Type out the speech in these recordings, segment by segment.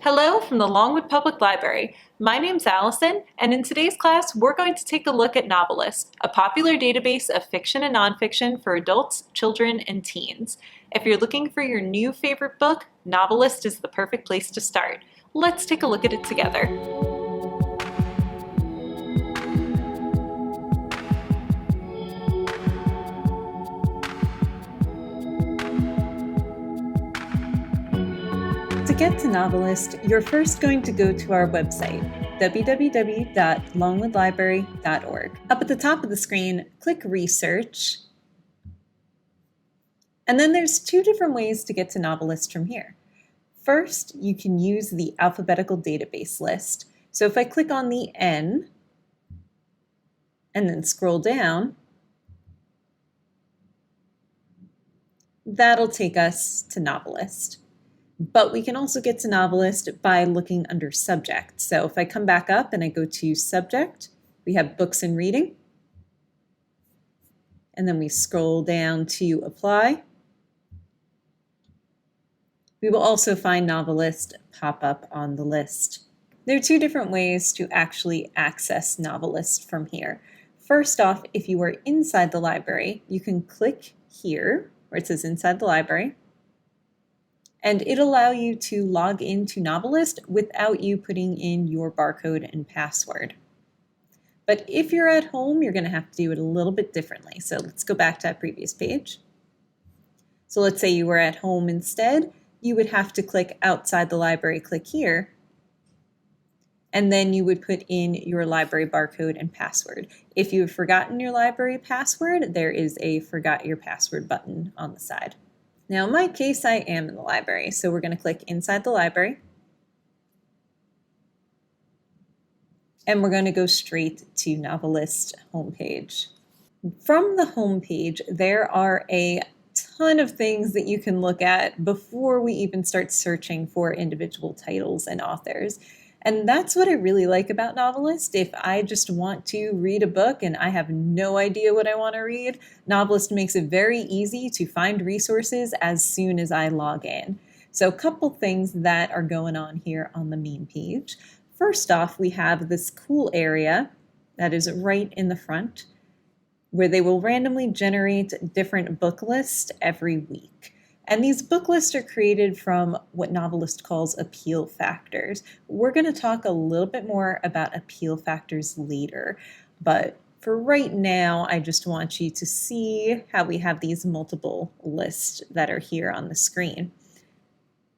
Hello from the Longwood Public Library. My name's Allison, and in today's class, we're going to take a look at Novelist, a popular database of fiction and nonfiction for adults, children, and teens. If you're looking for your new favorite book, Novelist is the perfect place to start. Let's take a look at it together. To get to Novelist, you're first going to go to our website, www.longwoodlibrary.org. Up at the top of the screen, click Research, and then there's two different ways to get to Novelist from here. First, you can use the alphabetical database list. So if I click on the N and then scroll down, that'll take us to Novelist. But we can also get to Novelist by looking under Subject. So if I come back up and I go to Subject, we have Books and Reading. And then we scroll down to Apply. We will also find Novelist pop up on the list. There are two different ways to actually access Novelist from here. First off, if you are inside the library, you can click here where it says Inside the Library, and it'll allow you to log into Novelist without you putting in your barcode and password. But if you're at home, you're going to have to do it a little bit differently. So let's go back to that previous page. So let's say you were at home instead. You would have to click outside the library, click here, and then you would put in your library barcode and password. If you've forgotten your library password, there is a Forgot Your Password button on the side. Now, in my case, I am in the library, so we're going to click Inside the Library. And we're going to go straight to Novelist homepage. From the homepage, there are a ton of things that you can look at before we even start searching for individual titles and authors. And that's what I really like about Novelist. If I just want to read a book and I have no idea what I want to read, Novelist makes it very easy to find resources as soon as I log in. So a couple things that are going on here on the main page. First off, we have this cool area that is right in the front where they will randomly generate different book lists every week. And these book lists are created from what Novelist calls appeal factors. We're going to talk a little bit more about appeal factors later, but for right now, I just want you to see how we have these multiple lists that are here on the screen.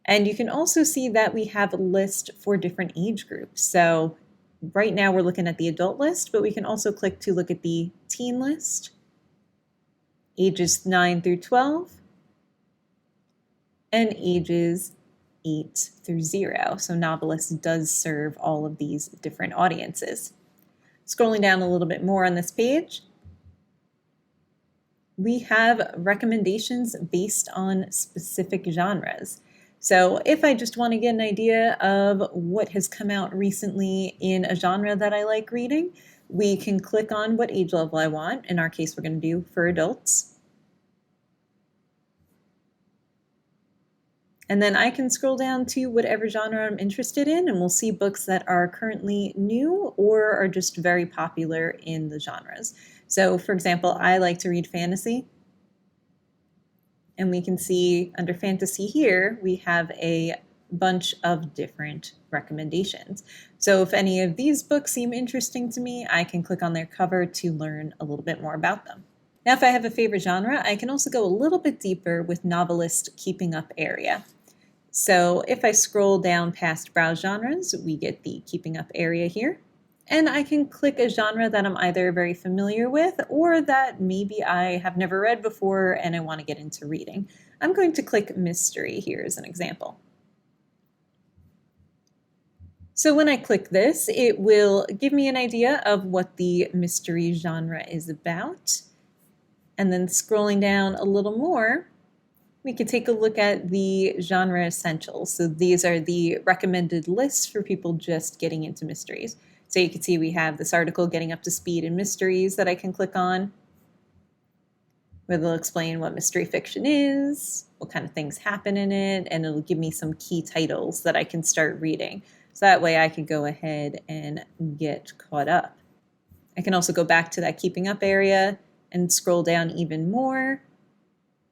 And you can also see that we have a list for different age groups. So right now we're looking at the adult list, but we can also click to look at the teen list, ages 9 through 12, and ages 8 through 0. So Novelist does serve all of these different audiences. Scrolling down a little bit more on this page, we have recommendations based on specific genres. So if I just want to get an idea of what has come out recently in a genre that I like reading, we can click on what age level I want. In our case, we're going to do for adults. And then I can scroll down to whatever genre I'm interested in, and we'll see books that are currently new or are just very popular in the genres. So for example, I like to read fantasy. And we can see under fantasy here, we have a bunch of different recommendations. So if any of these books seem interesting to me, I can click on their cover to learn a little bit more about them. Now, if I have a favorite genre, I can also go a little bit deeper with Novelist Keeping Up area. So if I scroll down past Browse Genres, we get the Keeping Up area here. And I can click a genre that I'm either very familiar with or that maybe I have never read before and I want to get into reading. I'm going to click Mystery here as an example. So when I click this, it will give me an idea of what the mystery genre is about. And then scrolling down a little more, we could take a look at the genre essentials. So these are the recommended lists for people just getting into mysteries. So you can see we have this article, Getting Up to Speed in Mysteries, that I can click on. where they'll explain what mystery fiction is, what kind of things happen in it, and it'll give me some key titles that I can start reading. So that way I can go ahead and get caught up. I can also go back to that keeping up area and scroll down even more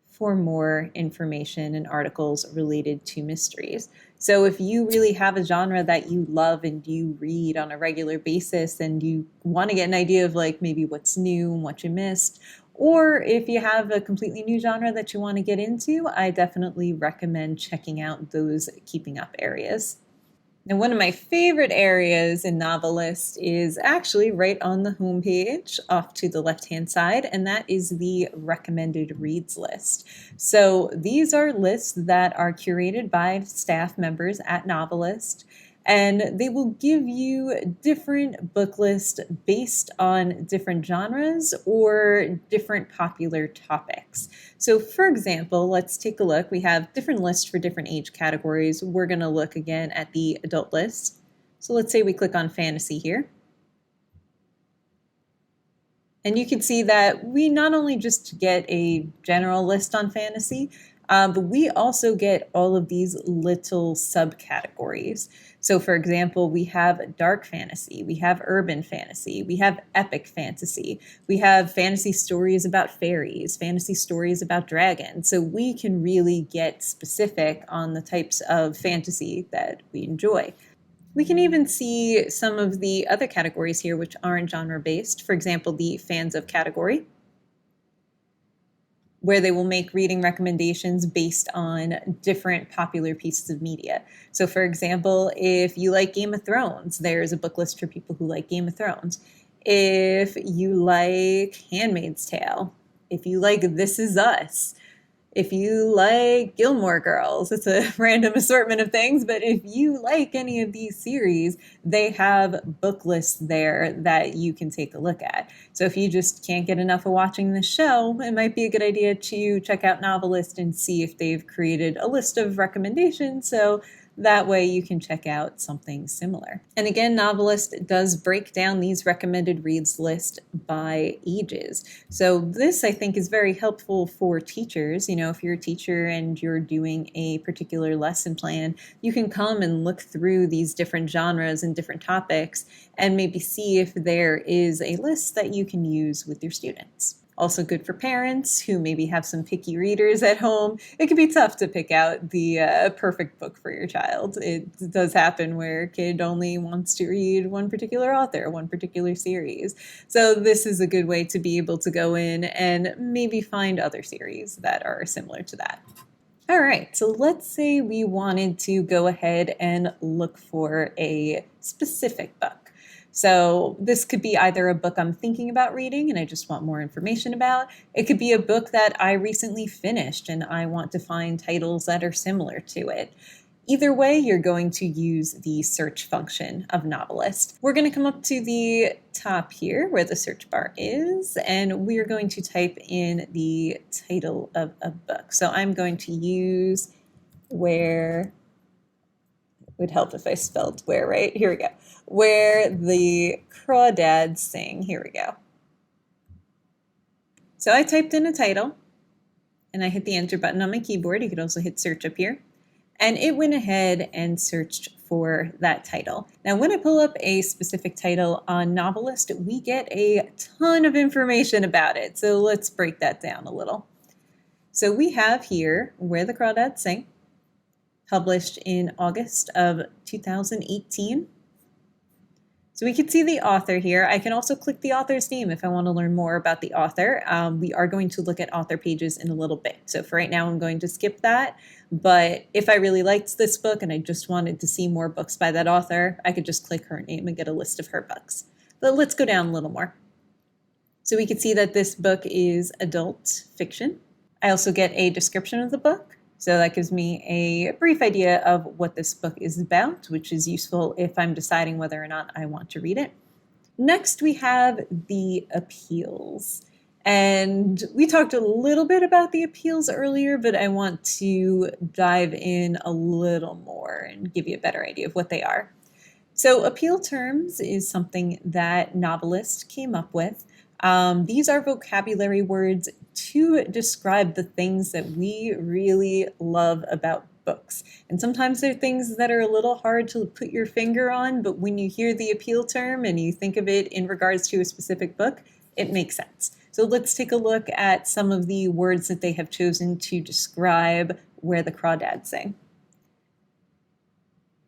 for more information and articles related to mysteries. So if you really have a genre that you love and you read on a regular basis and you want to get an idea of like maybe what's new and what you missed, or if you have a completely new genre that you want to get into, I definitely recommend checking out those keeping up areas. Now, one of my favorite areas in Novelist is actually right on the homepage off to the left-hand side, and that is the recommended reads list. So these are lists that are curated by staff members at Novelist, and they will give you different book lists based on different genres or different popular topics. So for example, let's take a look. We have different lists for different age categories. We're going to look again at the adult list. So let's say we click on fantasy here. And you can see that we not only just get a general list on fantasy, but we also get all of these little subcategories. So for example, we have dark fantasy, we have urban fantasy, we have epic fantasy, we have fantasy stories about fairies, fantasy stories about dragons. So we can really get specific on the types of fantasy that we enjoy. We can even see some of the other categories here which aren't genre-based. For example, the fans of category, where they will make reading recommendations based on different popular pieces of media. So for example, if you like Game of Thrones, there's a book list for people who like Game of Thrones. If you like Handmaid's Tale, if you like This Is Us, if you like Gilmore Girls, it's a random assortment of things, but if you like any of these series, they have book lists there that you can take a look at. So if you just can't get enough of watching the show, it might be a good idea to check out Novelist and see if they've created a list of recommendations. So that way you can check out something similar. And again, Novelist does break down these recommended reads list by ages. So this I think is very helpful for teachers. You know, if you're a teacher and you're doing a particular lesson plan, you can come and look through these different genres and different topics and maybe see if there is a list that you can use with your students. Also good for parents who maybe have some picky readers at home. It can be tough to pick out the perfect book for your child. It does happen where a kid only wants to read one particular author, one particular series. So this is a good way to be able to go in and maybe find other series that are similar to that. All right, so let's say we wanted to go ahead and look for a specific book. So this could be either a book I'm thinking about reading and I just want more information about. It could be a book that I recently finished and I want to find titles that are similar to it. Either way, you're going to use the search function of Novelist. We're going to come up to the top here where the search bar is, and we're going to type in the title of a book. So I'm going to use Where, it would help if I spelled where, right? Here we go. Where the Crawdads Sing. Here we go. So I typed in a title and I hit the enter button on my keyboard. You could also hit search up here. And it went ahead and searched for that title. Now, when I pull up a specific title on Novelist, we get a ton of information about it. So let's break that down a little. So we have here Where the Crawdads Sing, published in August of 2018. So we can see the author here. I can also click the author's name if I want to learn more about the author. We are going to look at author pages in a little bit. So for right now, I'm going to skip that. But if I really liked this book and I just wanted to see more books by that author, I could just click her name and get a list of her books. But let's go down a little more. So we can see that this book is adult fiction. I also get a description of the book. So that gives me a brief idea of what this book is about, which is useful if I'm deciding whether or not I want to read it. Next, we have the appeals. And we talked a little bit about the appeals earlier, but I want to dive in a little more and give you a better idea of what they are. So appeal terms is something that Novelist came up with. These are vocabulary words to describe the things that we really love about books. And sometimes they're things that are a little hard to put your finger on, but when you hear the appeal term and you think of it in regards to a specific book, it makes sense. So let's take a look at some of the words that they have chosen to describe Where the Crawdads Sing.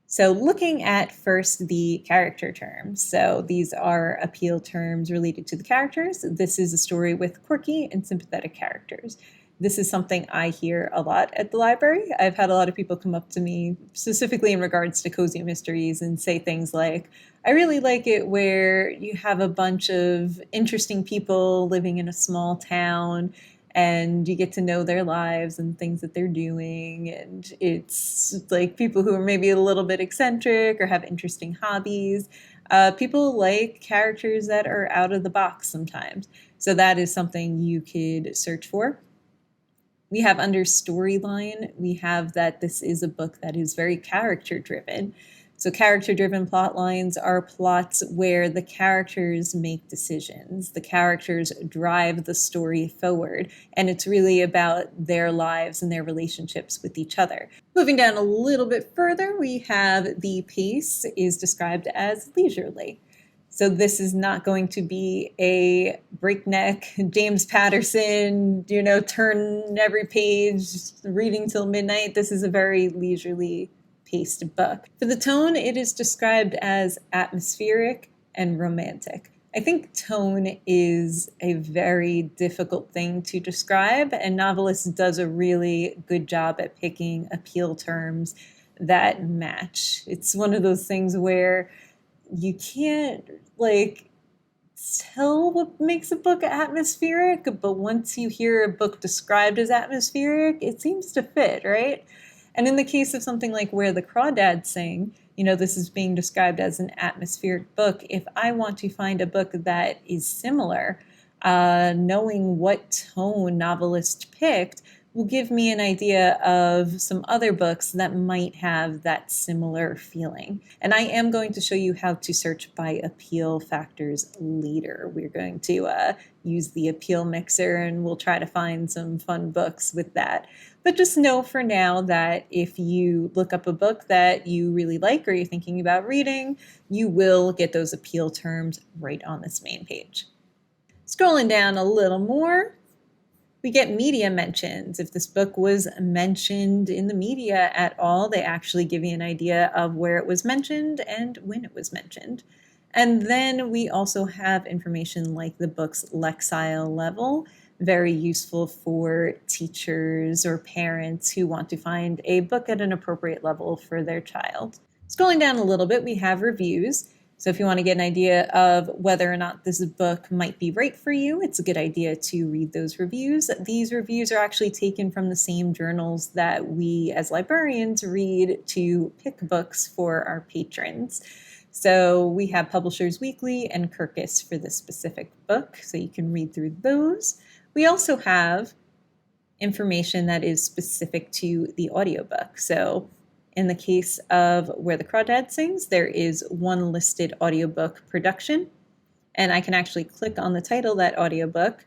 So looking at first the character terms. So these are appeal terms related to the characters. This is a story with quirky and sympathetic characters. This is something I hear a lot at the library. I've had a lot of people come up to me specifically in regards to cozy mysteries and say things like, I really like it where you have a bunch of interesting people living in a small town and you get to know their lives and things that they're doing. And it's like people who are maybe a little bit eccentric or have interesting hobbies. People like characters that are out of the box sometimes. So that is something you could search for. We have under storyline, we have that this is a book that is very character driven. So character-driven plot lines are plots where the characters make decisions. The characters drive the story forward, and it's really about their lives and their relationships with each other. Moving down a little bit further, we have the pace is described as leisurely. So this is not going to be a breakneck James Patterson, turn every page, reading till midnight. This is a very leisurely paced book. For the tone, it is described as atmospheric and romantic. I think tone is a very difficult thing to describe, and Novelist does a really good job at picking appeal terms that match. It's one of those things where you can't tell what makes a book atmospheric, but once you hear a book described as atmospheric, it seems to fit, right? And in the case of something like Where the Crawdads Sing, this is being described as an atmospheric book. If I want to find a book that is similar, knowing what tone Novelist picked will give me an idea of some other books that might have that similar feeling. And I am going to show you how to search by appeal factors later. We're going to use the appeal mixer and we'll try to find some fun books with that. But just know for now that if you look up a book that you really like or you're thinking about reading, you will get those appeal terms right on this main page. Scrolling down a little more, we get media mentions. If this book was mentioned in the media at all, they actually give you an idea of where it was mentioned and when it was mentioned. And then we also have information like the book's Lexile level, very useful for teachers or parents who want to find a book at an appropriate level for their child. Scrolling down a little bit, we have reviews. So if you want to get an idea of whether or not this book might be right for you, it's a good idea to read those reviews. These reviews are actually taken from the same journals that we as librarians read to pick books for our patrons. So we have Publishers Weekly and Kirkus for this specific book, so you can read through those. We also have information that is specific to the audiobook. So in the case of Where the Crawdads Sings, there is one listed audiobook production, and I can actually click on the title of that audiobook,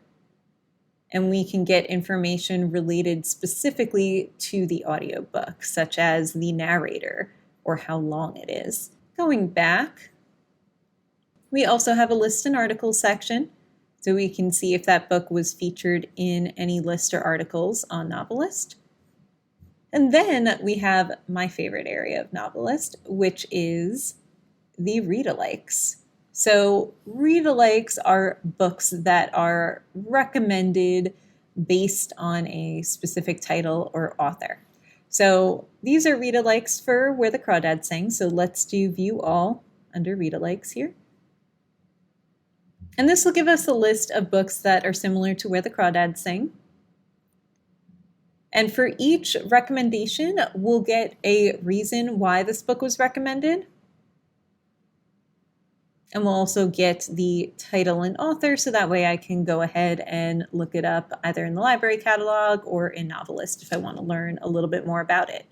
and we can get information related specifically to the audiobook, such as the narrator or how long it is. Going back, we also have a list and articles section, so we can see if that book was featured in any list or articles on Novelist. And then we have my favorite area of Novelist, which is the read-alikes. So read-alikes are books that are recommended based on a specific title or author. So these are read-alikes for Where the Crawdads Sing. So let's do View All under read-alikes here. And this will give us a list of books that are similar to Where the Crawdads Sing. And for each recommendation, we'll get a reason why this book was recommended. And we'll also get the title and author, so that way I can go ahead and look it up either in the library catalog or in Novelist if I want to learn a little bit more about it.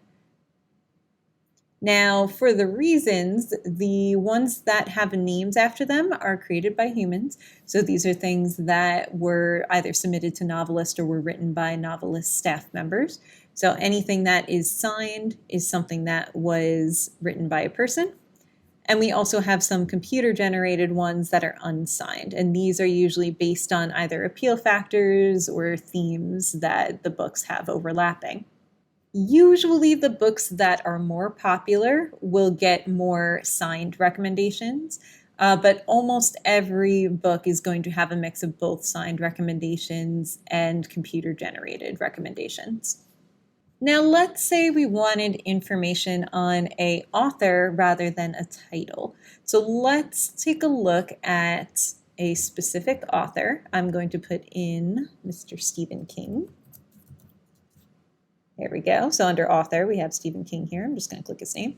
Now, for the reasons, the ones that have names after them are created by humans. So these are things that were either submitted to Novelist or were written by Novelist staff members. So anything that is signed is something that was written by a person. And we also have some computer generated ones that are unsigned. And these are usually based on either appeal factors or themes that the books have overlapping. Usually, the books that are more popular will get more signed recommendations, but almost every book is going to have a mix of both signed recommendations and computer generated recommendations. Now, let's say we wanted information on a author rather than a title. So let's take a look at a specific author. I'm going to put in Mr. Stephen King. There we go. So under author, we have Stephen King here. I'm just going to click his name.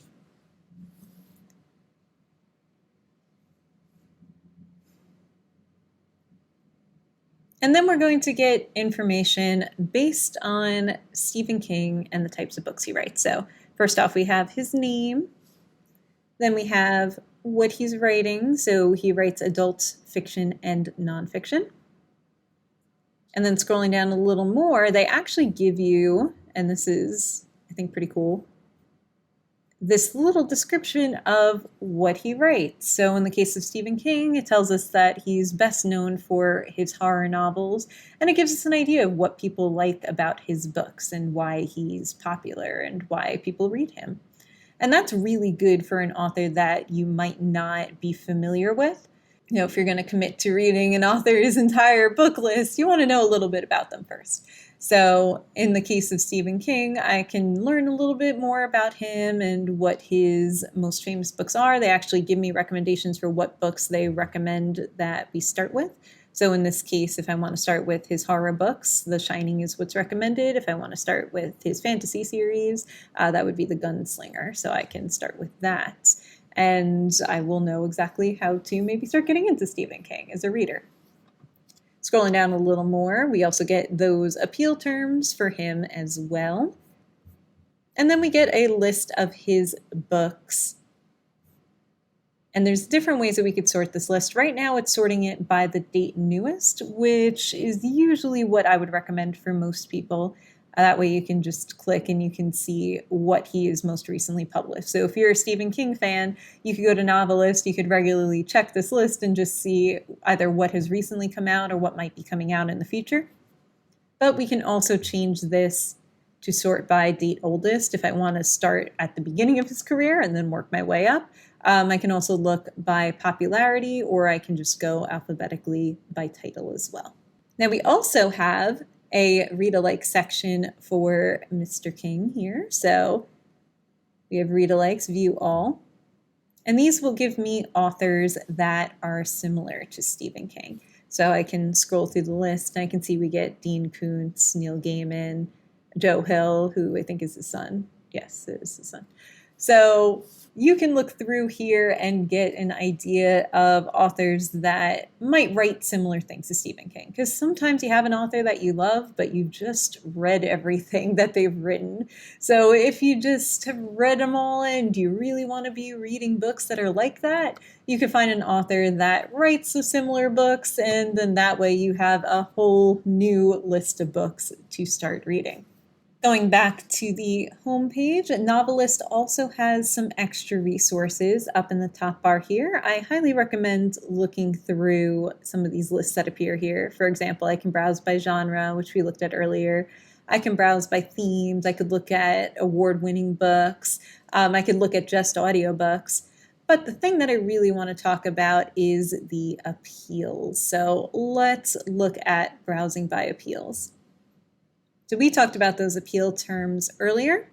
And then we're going to get information based on Stephen King and the types of books he writes. So first off, we have his name. Then we have what he's writing. So he writes adult fiction and nonfiction. And then scrolling down a little more, they actually give you, and this is, I think, pretty cool, this little description of what he writes. So in the case of Stephen King, it tells us that he's best known for his horror novels, and it gives us an idea of what people like about his books and why he's popular and why people read him. And that's really good for an author that you might not be familiar with. You know, if you're going to commit to reading an author's entire book list, you want to know a little bit about them first. So in the case of Stephen King, I can learn a little bit more about him and what his most famous books are. They actually give me recommendations for what books they recommend that we start with. So in this case, if I want to start with his horror books, The Shining is what's recommended. If I want to start with his fantasy series, that would be The Gunslinger. So I can start with that. And I will know exactly how to maybe start getting into Stephen King as a reader. Scrolling down a little more, we also get those appeal terms for him as well. And then we get a list of his books. And there's different ways that we could sort this list. Right now, it's sorting it by the date newest, which is usually what I would recommend for most people. That way you can just click and you can see what he is most recently published. So if you're a Stephen King fan, you could go to Novelist, you could regularly check this list and just see either what has recently come out or what might be coming out in the future. But we can also change this to sort by date oldest if I want to start at the beginning of his career and then work my way up. I can also look by popularity, or I can just go alphabetically by title as well. Now we also have a read-alike section for Mr. King here. So we have read-alikes, view all. And these will give me authors that are similar to Stephen King. So I can scroll through the list and I can see we get Dean Koontz, Neil Gaiman, Joe Hill, who I think is his son. Yes, it is his son. So you can look through here and get an idea of authors that might write similar things to Stephen King. Because sometimes you have an author that you love, but you've just read everything that they've written. So if you just have read them all and you really want to be reading books that are like that, you can find an author that writes some similar books, and then that way you have a whole new list of books to start reading. Going back to the homepage, Novelist also has some extra resources up in the top bar here. I highly recommend looking through some of these lists that appear here. For example, I can browse by genre, which we looked at earlier. I can browse by themes. I could look at award-winning books. I could look at just audiobooks. But the thing that I really want to talk about is the appeals. So let's look at browsing by appeals. So we talked about those appeal terms earlier.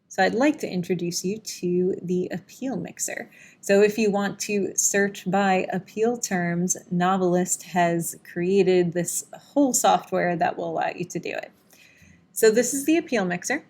So I'd like to introduce you to the appeal mixer. So if you want to search by appeal terms, Novelist has created this whole software that will allow you to do it. So this is the appeal mixer.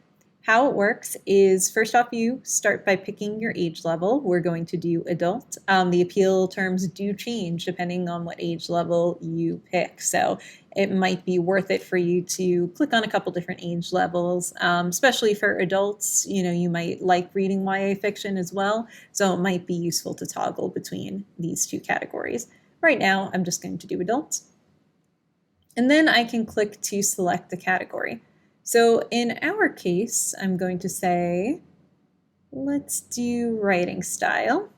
How it works is, first off, you start by picking your age level. We're going to do adult. The appeal terms do change depending on what age level you pick. So it might be worth it for you to click on a couple different age levels, especially for adults. You might like reading YA fiction as well. So it might be useful to toggle between these two categories. Right now, I'm just going to do adults. And then I can click to select the category. So in our case, I'm going to say, let's do writing style.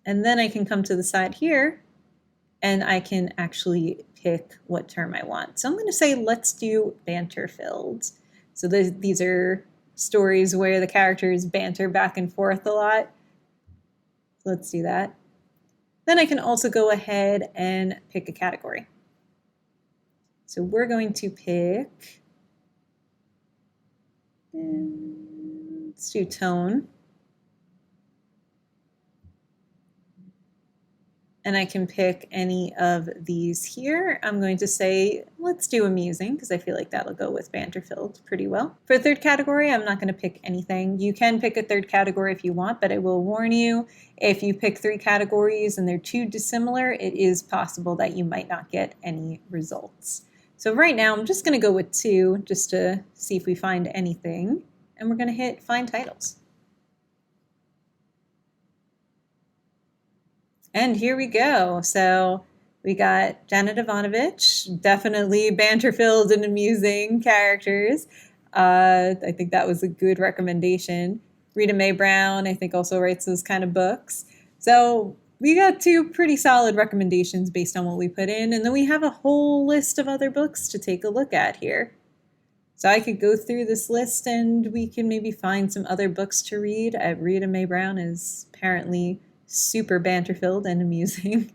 And then I can come to the side here and I can actually pick what term I want. So I'm going to say, let's do banter-filled. So these are stories where the characters banter back and forth a lot. So let's do that. Then I can also go ahead and pick a category. So we're going to pick, let's do tone. And I can pick any of these here. I'm going to say, let's do amusing, because I feel like that'll go with banter-filled pretty well. For the third category, I'm not going to pick anything. You can pick a third category if you want, but I will warn you, if you pick 3 categories and they're too dissimilar, it is possible that you might not get any results. So right now, I'm just going to go with 2, just to see if we find anything. And we're going to hit Find Titles. And here we go. So we got Janet Ivanovich, definitely banter-filled and amusing characters. I think that was a good recommendation. Rita Mae Brown, I think, also writes those kind of books. So we got 2 pretty solid recommendations based on what we put in. And then we have a whole list of other books to take a look at here. So I could go through this list and we can maybe find some other books to read. Rita Mae Brown is apparently super banter-filled and amusing.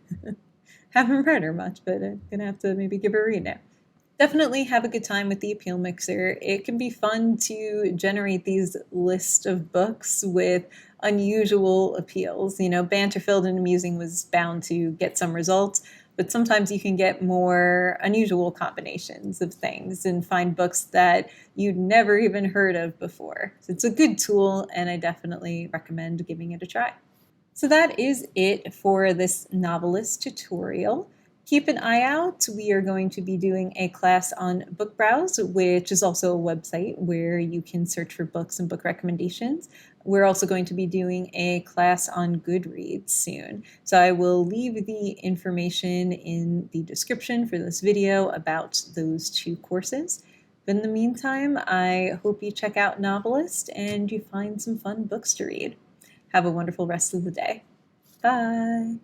Haven't read her much, but I'm going to have to maybe give her a read now. Definitely have a good time with the Appeal Mixer. It can be fun to generate these lists of books with unusual appeals. Banter-filled and amusing was bound to get some results, but sometimes you can get more unusual combinations of things and find books that you'd never even heard of before. So it's a good tool, and I definitely recommend giving it a try. So that is it for this Novelist tutorial. Keep an eye out. We are going to be doing a class on Book Browse, which is also a website where you can search for books and book recommendations. We're also going to be doing a class on Goodreads soon. So I will leave the information in the description for this video about those 2 courses. But in the meantime, I hope you check out Novelist and you find some fun books to read. Have a wonderful rest of the day. Bye.